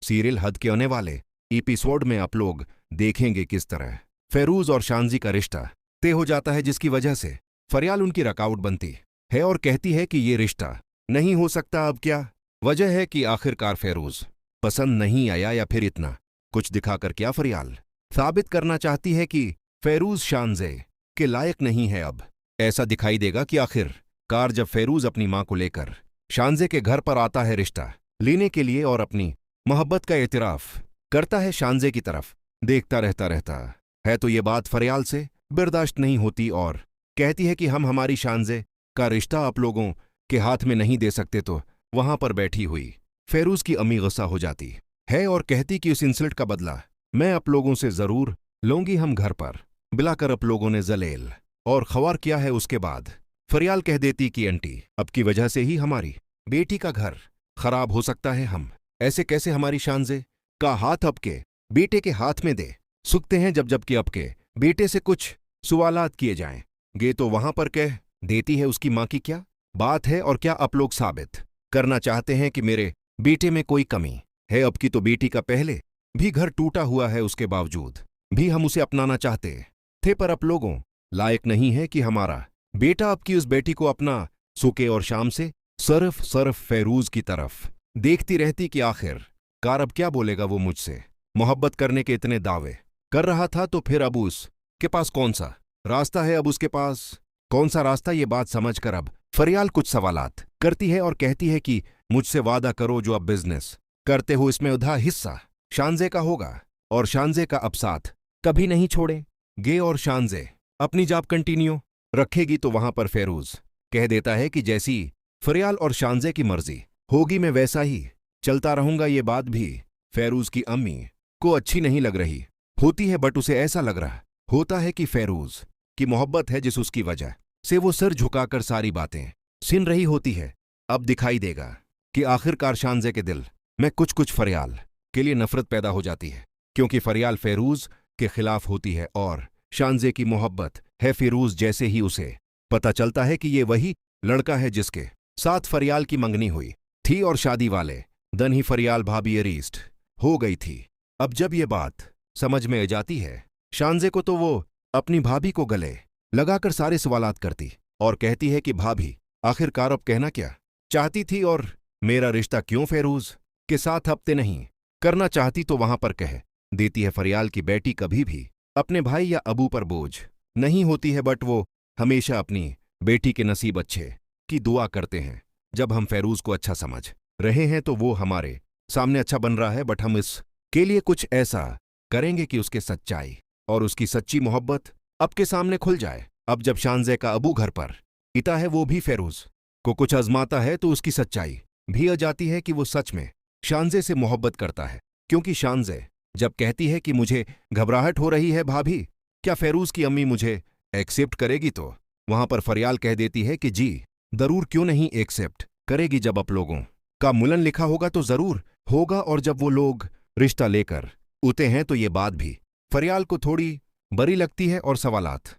Serial हद के आने वाले एपिसोड में आप लोग देखेंगे किस तरह फेरूज और शांजी का रिश्ता तय हो जाता है, जिसकी वजह से फरियाल उनकी रकाउट बनती है और कहती है कि ये रिश्ता नहीं हो सकता। अब क्या वजह है कि आखिरकार फेरूज पसंद नहीं आया, या फिर इतना कुछ दिखाकर क्या फरियाल साबित करना चाहती है कि फेरूज शांजे के लायक नहीं है। अब ऐसा दिखाई देगा कि आखिरकार जब फेरूज अपनी मां को लेकर शांजे के घर पर आता है रिश्ता लेने के लिए और अपनी मोहब्बत का एतराफ करता है शांजे की तरफ देखता रहता है, तो ये बात फरियाल से बर्दाश्त नहीं होती और कहती है कि हम हमारी शांजे का रिश्ता आप लोगों के हाथ में नहीं दे सकते। तो वहां पर बैठी हुई फेरूज की अम्मी गुस्सा हो जाती है और कहती कि उस इंसल्ट का बदला मैं आप लोगों से जरूर लूंगी। हम घर पर बुलाकर आप लोगों ने जलेल और खवार किया है। उसके बाद फरियाल कह देती कि आंटी, अब की वजह से ही हमारी बेटी का घर खराब हो सकता है। हम ऐसे कैसे हमारी शांजे का हाथ आपके बेटे के हाथ में दे सकते हैं, जबकि आपके बेटे से कुछ सवालात किए जाएंगे। तो वहां पर कह देती है उसकी मां की क्या बात है और क्या आप लोग साबित करना चाहते हैं कि मेरे बेटे में कोई कमी है। अब की तो बेटी का पहले भी घर टूटा हुआ है, उसके बावजूद भी हम उसे अपनाना चाहते थे, पर आप लोगों लायक नहीं है कि हमारा बेटा आपकी उस बेटी को अपना सुके। और शाम से सरफ फेरूज की तरफ देखती रहती कि आखिरकार अब क्या बोलेगा वो मुझसे मोहब्बत करने के इतने दावे कर रहा था, तो फिर अब उसके पास कौन सा रास्ता है, अब उसके पास कौन सा रास्ता। ये बात समझकर अब फरियाल कुछ सवालात करती है और कहती है कि मुझसे वादा करो जो अब बिजनेस करते हो इसमें आधा हिस्सा शांजे का होगा और शांजे का अब साथ कभी नहीं छोड़ेंगे और शांजे अपनी जॉब कंटिन्यू रखेगी। तो वहां पर फेरूज कह देता है कि जैसी फरियाल और शांजे की मर्जी होगी मैं वैसा ही चलता रहूंगा। ये बात भी फेरूज की अम्मी को अच्छी नहीं लग रही होती है, बट उसे ऐसा लग रहा होता है कि फेरूज की मोहब्बत है जिस उसकी वजह से वो सिर झुकाकर सारी बातें सुन रही होती है। अब दिखाई देगा कि आखिरकार शांजे के दिल में कुछ फरियाल के लिए नफरत पैदा हो जाती है, क्योंकि फरियाल फेरूज के खिलाफ होती है और शांजे की मोहब्बत है फेरूज। जैसे ही उसे पता चलता है कि ये वही लड़का है जिसके साथ फरियाल की मंगनी हुई थी और शादी वाले दिन ही फरियाल भाभी अरेस्ट हो गई थी। अब जब ये बात समझ में आ जाती है शांजे को, तो वो अपनी भाभी को गले लगाकर सारे सवालात करती और कहती है कि भाभी आखिरकार अब कहना क्या चाहती थी और मेरा रिश्ता क्यों फेरूज के साथ हफ्ते नहीं करना चाहती। तो वहां पर कह देती है फरियाल की बेटी कभी भी अपने भाई या अबू पर बोझ नहीं होती है, बट वो हमेशा अपनी बेटी के नसीब अच्छे की दुआ करते हैं। जब हम फेरूज को अच्छा समझ रहे हैं तो वो हमारे सामने अच्छा बन रहा है, बट हम इसके लिए कुछ ऐसा करेंगे कि उसके सच्चाई और उसकी सच्ची मोहब्बत आपके सामने खुल जाए। अब जब शांजे का अबू घर पर इता है, वो भी फेरूज को कुछ आजमाता है, तो उसकी सच्चाई भी आ जाती है कि वो सच में शांजे से मोहब्बत करता है। क्योंकि शांजे जब कहती है कि मुझे घबराहट हो रही है भाभी, क्या फेरूज की अम्मी मुझे एक्सेप्ट करेगी, तो वहां पर फरियाल कह देती है कि जी जरूर, क्यों नहीं एक्सेप्ट करेगी। जब आप लोगों का मुलन लिखा होगा तो जरूर होगा, और जब वो लोग रिश्ता लेकर उते हैं तो ये बात भी फरियाल को थोड़ी बड़ी लगती है और सवालात